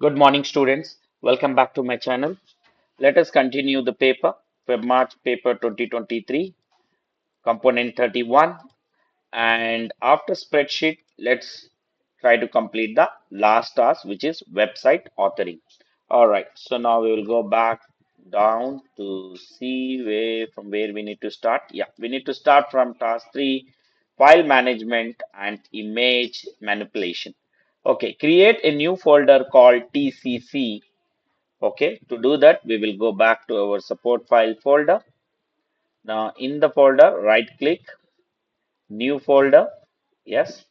Good morning, students. Welcome back to my channel. Let us continue the paper, March paper 2023, component 31. And after spreadsheet, let's try to complete the last task, which is website authoring. All right, so now we will go back down to see from where we need to start. Yeah, we need to start from task 3, file management and image manipulation. Okay, create a new folder called TCC. Okay, to do that, we will go back to our support file folder. Now, in the folder, right click, new folder. Yes,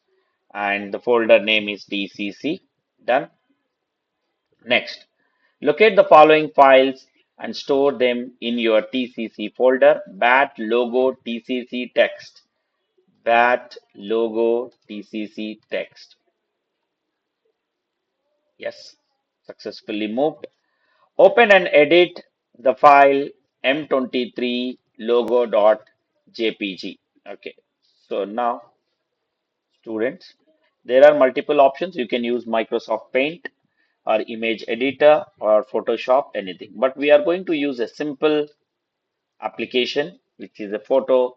and the folder name is TCC. Done. Next, locate the following files and store them in your TCC folder. Bat logo TCC text. Bat logo TCC text. Yes, successfully moved. Open and edit the file m23 logo.jpg. Okay, so now students, there are multiple options. You can use Microsoft Paint or image editor or Photoshop, anything. But we are going to use a simple application, which is a photo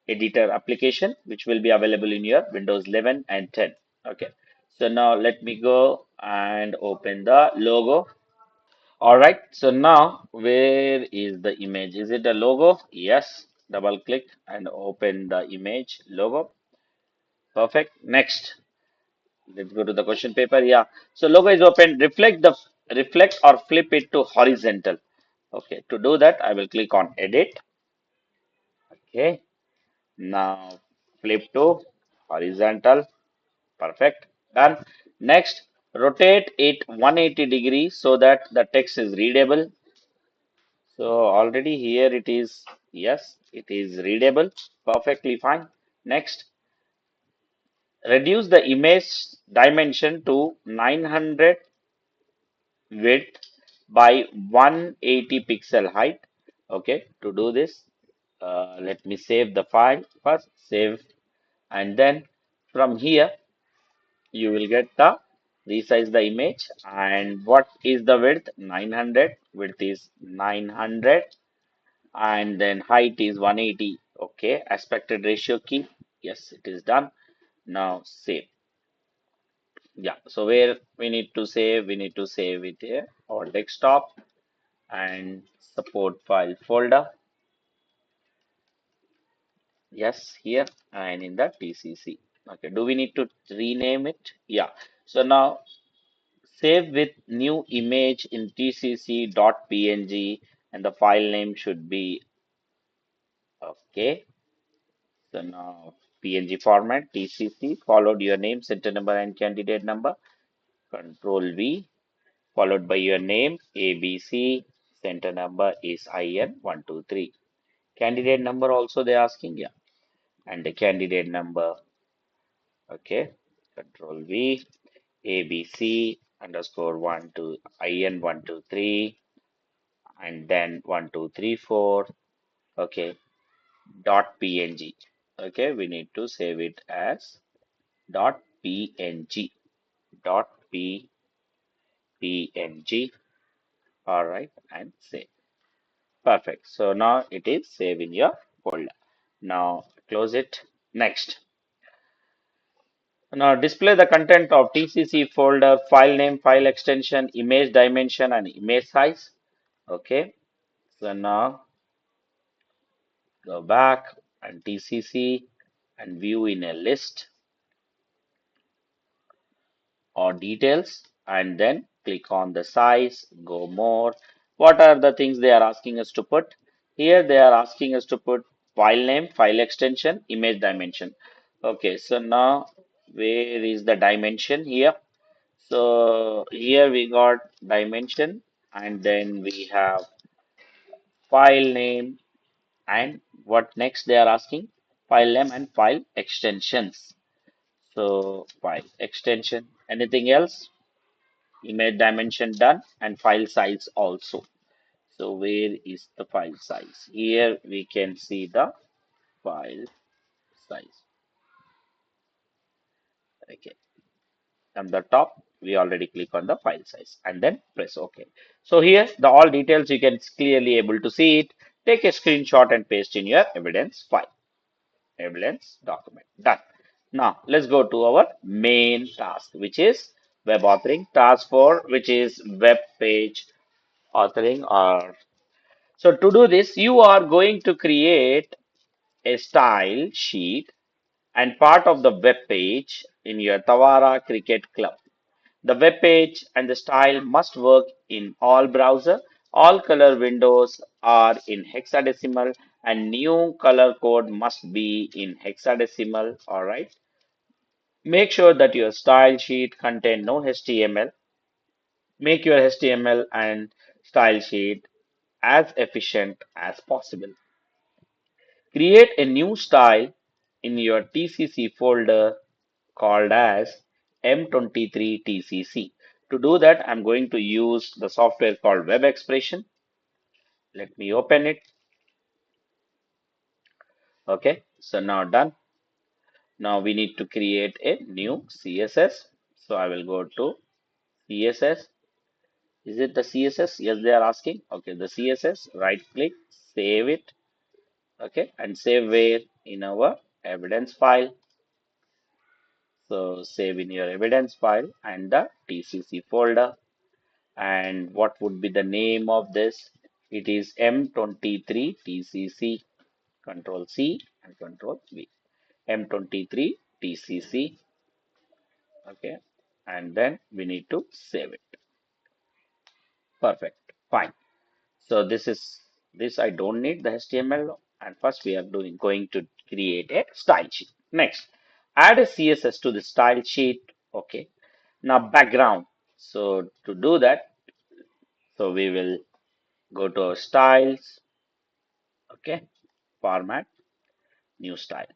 editor application, which will be available in your Windows 11 and 10. Okay, so now let me go and open the logo. All right, so now where is the image? Is it a logo? Yes, double click and open the image logo. Perfect. Next, let's go to the question paper. Yeah, so logo is open. Reflect or flip it to horizontal. Okay, to do that, I will click on edit. Okay, now flip to horizontal. Perfect. Done. Next, rotate it 180 degrees so that the text is readable. So already here it is, yes, it is readable, perfectly fine. Next, reduce the image dimension to 900 width by 180 pixel height. Okay, to do this, let me save the file first, save, and then from here you will get the resize the image. And what is the width? 900. Width is 900 and then height is 180. Okay, aspected ratio key, yes, it is done. Now save. Yeah, so where we need to save it here, our desktop and support file folder. Yes, here and in the TCC. Okay, do we need to rename it? Yeah, so now save with new image in tcc.png and the file name should be okay. So now PNG format, TCC, followed your name, center number, and candidate number. Control V, followed by your name, ABC, center number is IN123. Candidate number also they asking, yeah. And the candidate number, okay. Control V, ABC underscore 12, IN123, and then 1234, okay. Dot PNG. Okay, we need to save it as dot png dot png. All right, and save. Perfect. So now it is saved in your folder. Now close it. Next, now display the content of tcc folder, file name, file extension, image dimension, and image size. Okay, so now go back and tcc and view in a list or details, and then click on the size, go more. What are the things they are asking us to put? Here they are asking us to put file name, file extension, image dimension. Okay, so now where is the dimension here? So here we got dimension and then we have file name and what next they are asking? File name and file extensions. So file extension, anything else? Image dimension done and file size also. So where is the file size? Here we can see the file size. Okay, on the top. We already click on the file size and then press OK. So here the all details you can clearly able to see it. Take a screenshot and paste in your evidence file, evidence document. Done. Now let's go to our main task, which is web authoring. Task 4, which is web page authoring. Or so to do this, you are going to create a style sheet and part of the web page in your Tawara Cricket Club. The web page and the style must work in all browser. All color windows are in hexadecimal and new color code must be in hexadecimal. All right. Make sure that your style sheet contain no HTML. Make your HTML and style sheet as efficient as possible. Create a new style in your TCC folder called as M23 TCC. To do that, I'm going to use the software called Web Expression. Let me open it. Okay, so now done. Now we need to create a new CSS. So I will go to CSS. Is it the CSS? Yes, they are asking. Okay, the CSS, right click, save it. Okay, and save where in our evidence file. So save in your evidence file and the TCC folder. And what would be the name of this? It is M23 TCC. Control C and Control V. M23 TCC. Okay, and then we need to save it. Perfect. Fine. So this I don't need the HTML. And first we are going to create a style sheet. Next, add a CSS to the style sheet. Okay. Now background. So to do that, so we will go to our styles. Okay, format, new style.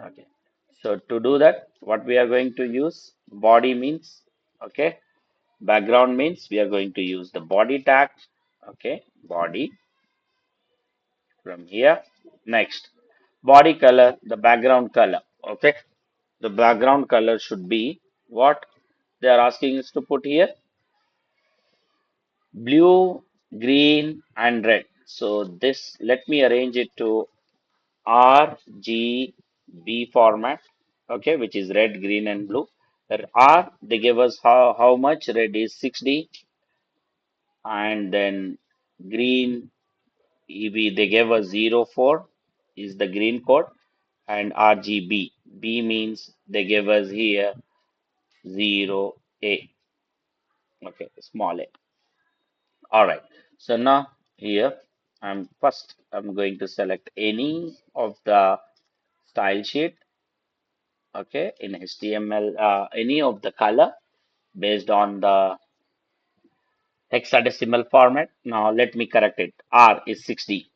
Okay, so to do that, what we are going to use, body means, okay, background means we are going to use the body tag. Okay, body from here. Next, body color, the background color. Okay, the background color should be what they are asking us to put here, blue, green, and red. So this, let me arrange it to RGB format, okay, which is red, green, and blue. R, they give us how much? Red is 6D, and then green, EB, they gave us 04 is the green code, and RGB. B means they give us here 0A, okay, small a. All right. So now here, I'm going to select any of the style sheet, okay, in HTML, any of the color based on the hexadecimal format. Now let me correct it. R is 6D.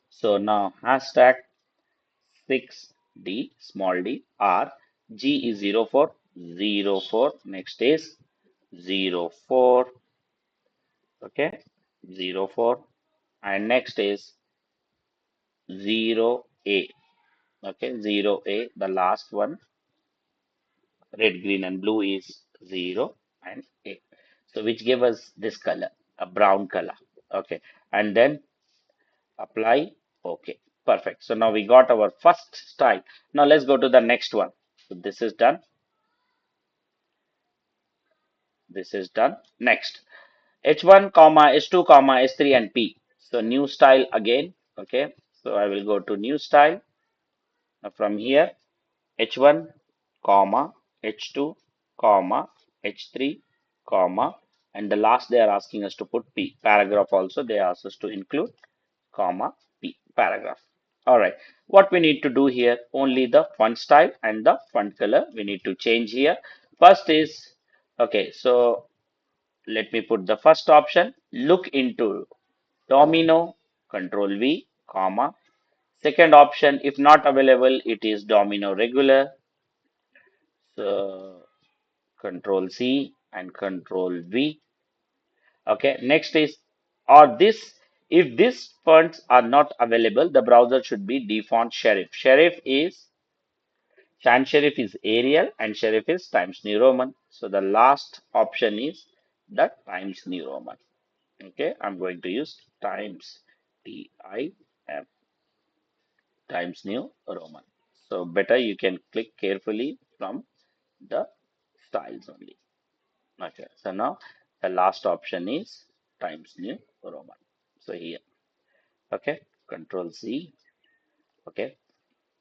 So now hashtag 6D, small d, R, G is 04, 04, next is 04, okay, 04, and next is 0A, okay, 0A, the last one, red, green, and blue is 0 and A. So which give us this color, a brown color. Okay. And then apply. Okay. Perfect. So now we got our first style. Now let's go to the next one. So this is done. This is done. Next. H1, comma, H2, comma, H3 and P. So new style again. Okay. So I will go to new style. Now from here, H1, comma, H2, comma, H3, comma, and the last they are asking us to put P. Paragraph also they ask us to include, comma, P. Paragraph. All right. What we need to do here, only the font style and the font color we need to change here. First is, okay, so let me put the first option, look into domino, control V, comma. Second option, if not available, it is domino regular. So control C and control V. Okay, next is, or this, if these fonts are not available, the browser should be defont serif. Serif is Sans serif is Arial and serif is Times New Roman. So the last option is the Times New Roman. Okay, I'm going to use Times TIM Times New Roman. So better you can click carefully from the styles only. Okay, so now the last option is Times New Roman. So here, okay, Control Z. Okay,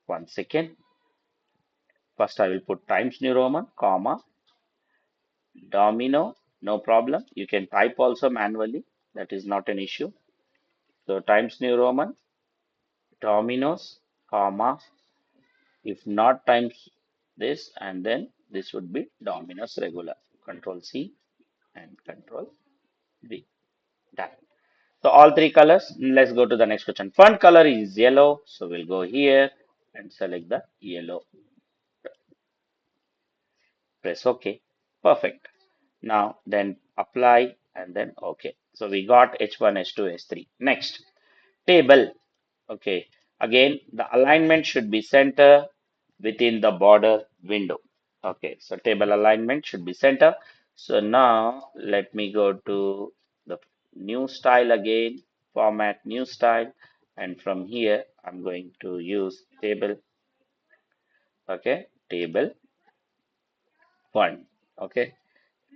1 second. First, I will put Times New Roman, comma, Domino, no problem. You can type also manually. That is not an issue. So Times New Roman, Dominoes, comma, if not times this, and then this would be Dominoes regular. Control C and Control V. Done. So all three colors. Let's go to the next question. Font color is yellow. So we'll go here and select the yellow. Press OK. Perfect. Now then apply and then OK. So we got H1, H2, H3. Next, table. Okay. Again, the alignment should be center within the border window. Okay. So table alignment should be center. So now let me go to the new style again, format new style. And from here, I'm going to use table. Okay. Table font. Okay.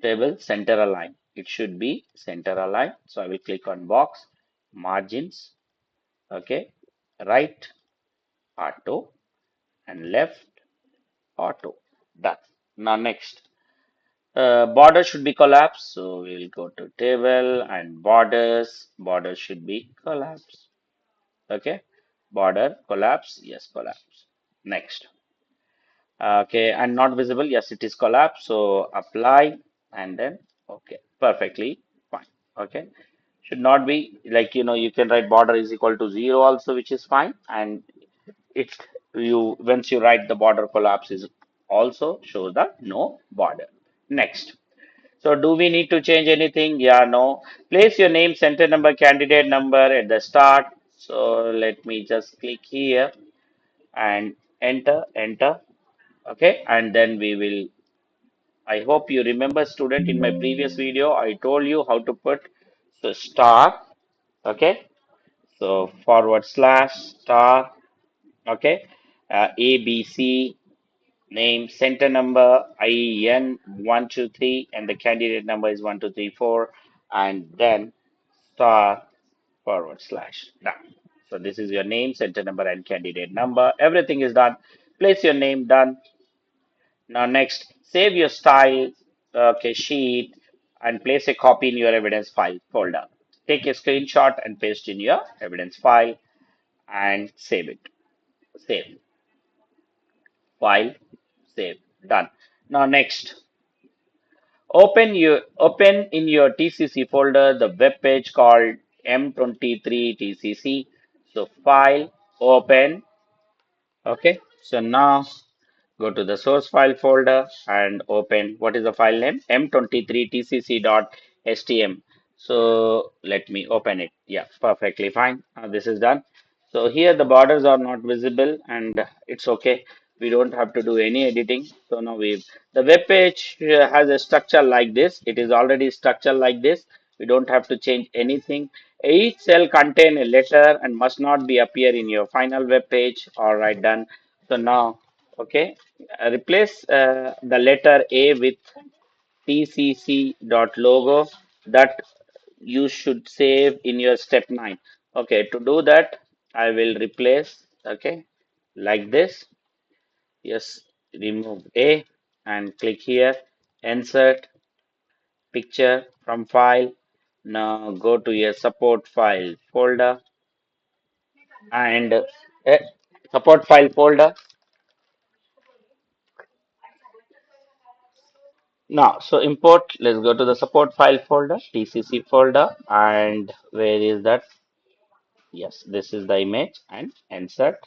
Table center align. It should be center align. So I will click on box, margins, okay, right, auto, and left, auto. Done. Now next, border should be collapsed. So we will go to table and borders. Border should be collapsed. Okay, border collapse. Yes, collapse. Next. Okay, and not visible. Yes, it is collapsed. So apply and then okay, perfectly fine. Okay, should not be like you can write border is equal to 0 also, which is fine. And it's you once you write the border collapse is also shows the no border. Next. So do we need to change anything? Yeah, no. Place your name, center number, candidate number at the start. So let me just click here and enter. Okay, and then we will. I hope you remember, student, in my previous video, I told you how to put the star. Okay, so forward slash star. Okay, ABC name, center number, IN 123, and the candidate number is 1234, and then star forward slash done. So this is your name, center number, and candidate number. Everything is done. Place your name, done. Now next, save your style, okay, sheet and place a copy in your evidence file folder. Take a screenshot and paste in your evidence file and save it. Save, file, save, done. Now next, open in your TCC folder the web page called M23 TCC. So file, open. Okay, so now go to the source file folder and open what is the file name m23tcc.htm. So let me open it. Yeah, perfectly fine. This is done. So here the borders are not visible and it's okay. We don't have to do any editing. So now the web page has a structure like this. It is already structured like this. We don't have to change anything. Each cell contain a letter and must not be appear in your final web page. All right, done. So now, okay, replace the letter A with TCC dot logo that you should save in your step 9. Okay, to do that, I will replace, okay, like this. Yes, remove A and click here, insert picture from file. Now go to your support file folder and support file folder. Now, so import, let's go to the support file folder, TCC folder, and where is that? Yes, this is the image and insert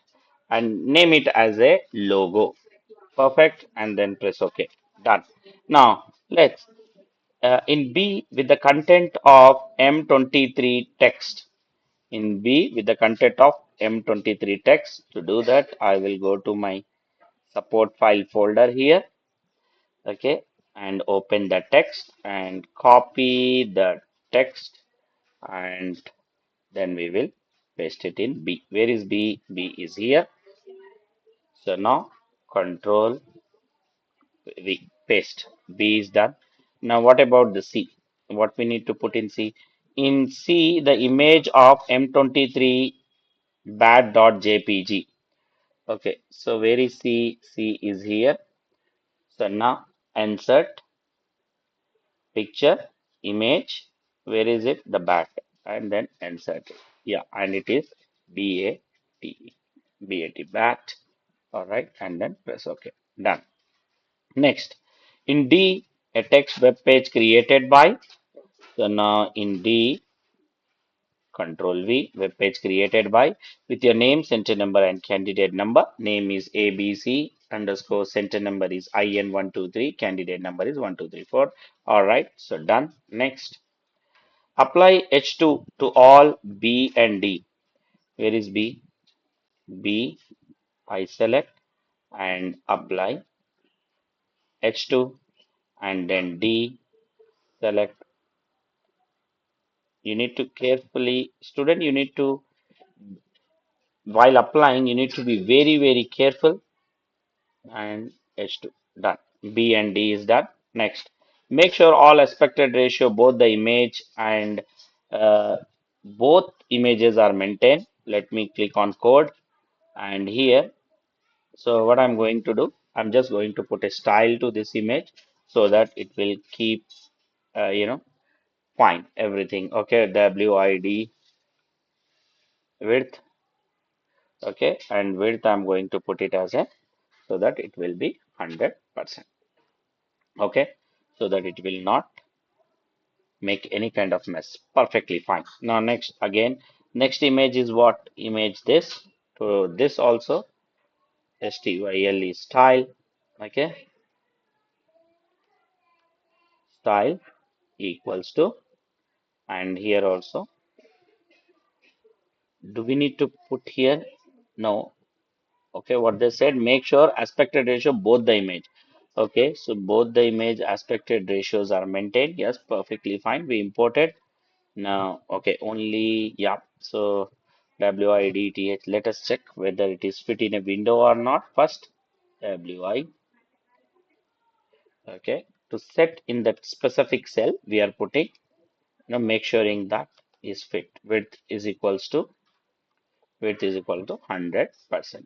and name it as a logo. Perfect. And then press OK. Done. Now, let's in B with the content of M23 text. In B with the content of M23 text. To do that, I will go to my support file folder here. Okay, and open the text and copy the text, and then we will paste it in B. Where is B? B is here. So now control V, paste. B is done. Now what about the C? What we need to put in C? In C, the image of M23 bat.jpg. Okay, so where is C? C is here. So now insert picture, image. Where is it? The bat, and then insert it. Yeah, and it is BAT, BAT, bat. All right, and then press OK. Done. Next, in D, a text web page created by. So now in D, Control V, web page created by, with your name, center number, and candidate number. Name is ABC underscore, center number is IN123, candidate number is 1234. All right, so done. Next, apply H2 to all B and D. Where is B? B, I select and apply H2, and then D, select. You need to carefully, student, you need to, while applying, you need to be very, very careful, and H2, done. B and D is done. Next, make sure all aspected ratio, both the image and uh, both images are maintained. Let me click on code, and here, so what I'm going to do, I'm just going to put a style to this image so that it will keep, you know, fine, everything. Okay, WID width. Okay, and width I'm going to put it as a, so that it will be 100%. Okay, so that it will not make any kind of mess. Perfectly fine. Now next, again, next image is what? Image this. So this also, STYL is style. Okay, style equals to, and here also, do we need to put here? No. Okay, what they said, make sure aspected ratio both the image. Okay, so both the image aspected ratios are maintained. Yes, perfectly fine. We imported. Now, okay, only, yeah. So WIDTH, let us check whether it is fit in a window or not first. WI, okay, to set in that specific cell we are putting, make suring that is fit. Width is equal to 100%.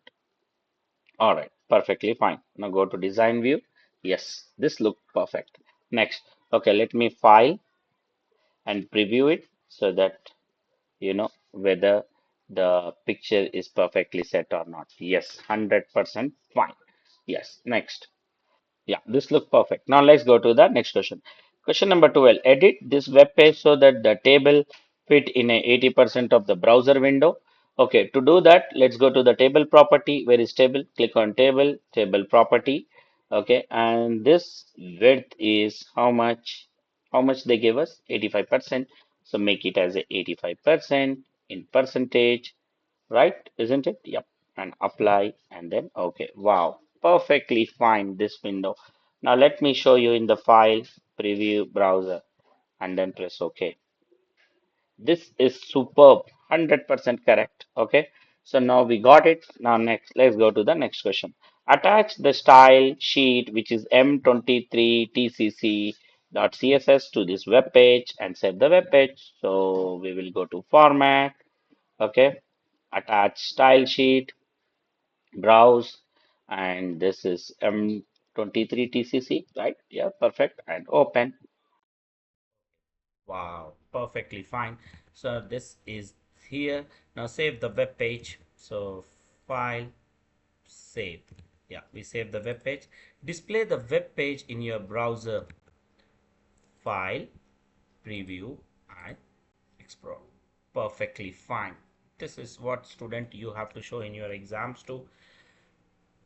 All right, perfectly fine. Now go to design view. Yes, this look perfect. Next, okay, let me file and preview it so that whether the picture is perfectly set or not. Yes, 100% fine. Yes, next. Yeah, this looks perfect. Now let's go to the next question. Question number 12. Edit this web page so that the table fit in a 80% of the browser window. Okay, to do that, let's go to the table property. Where is table? Click on table, table property. Okay, and this width is how much? How much they give us? 85%. So make it as a 85% in percentage, right? Isn't it? Yep. And apply, and then okay. Wow, perfectly fine this window. Now let me show you in the file preview browser, and then press OK. This is superb, 100% correct. Okay, so now we got it. Now next, let's go to the next question. Attach the style sheet, which is M23TCC.CSS, to this web page and save the web page. So we will go to format. Okay, attach style sheet, browse, and this is M23 TCC, right? Yeah, perfect. And open. Wow, perfectly fine. So this is here. Now save the web page. So file, save. Yeah, we save the web page. Display the web page in your browser. File, preview, and explore. Perfectly fine. This is what, student, you have to show in your exams too.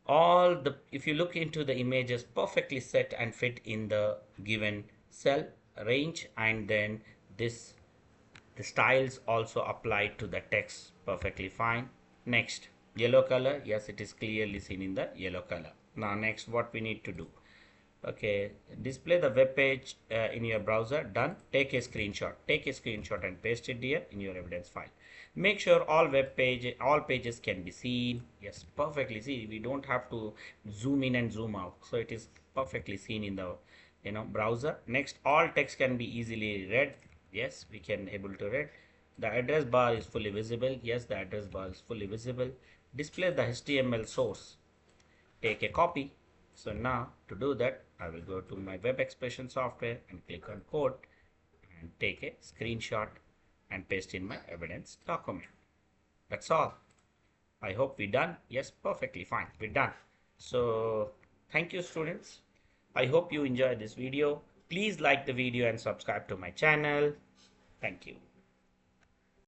All the, if you look into the images, perfectly set and fit in the given cell range, and then this, the styles also applied to the text, perfectly fine. Next, yellow color. Yes, it is clearly seen in the yellow color. Now next what we need to do. Okay, display the web page in your browser. Done. Take a screenshot. Take a screenshot and paste it here in your evidence file. Make sure all pages can be seen. Yes, perfectly. See, we don't have to zoom in and zoom out. So it is perfectly seen in the browser. Next, all text can be easily read. Yes, we can able to read. The address bar is fully visible. Yes, the address bar is fully visible. Display the HTML source. Take a copy. So now to do that, I will go to my web expression software and click on code and take a screenshot and paste in my evidence document. That's all. I hope we're done. Yes, perfectly fine. We're done. So thank you, students. I hope you enjoyed this video. Please like the video and subscribe to my channel. Thank you.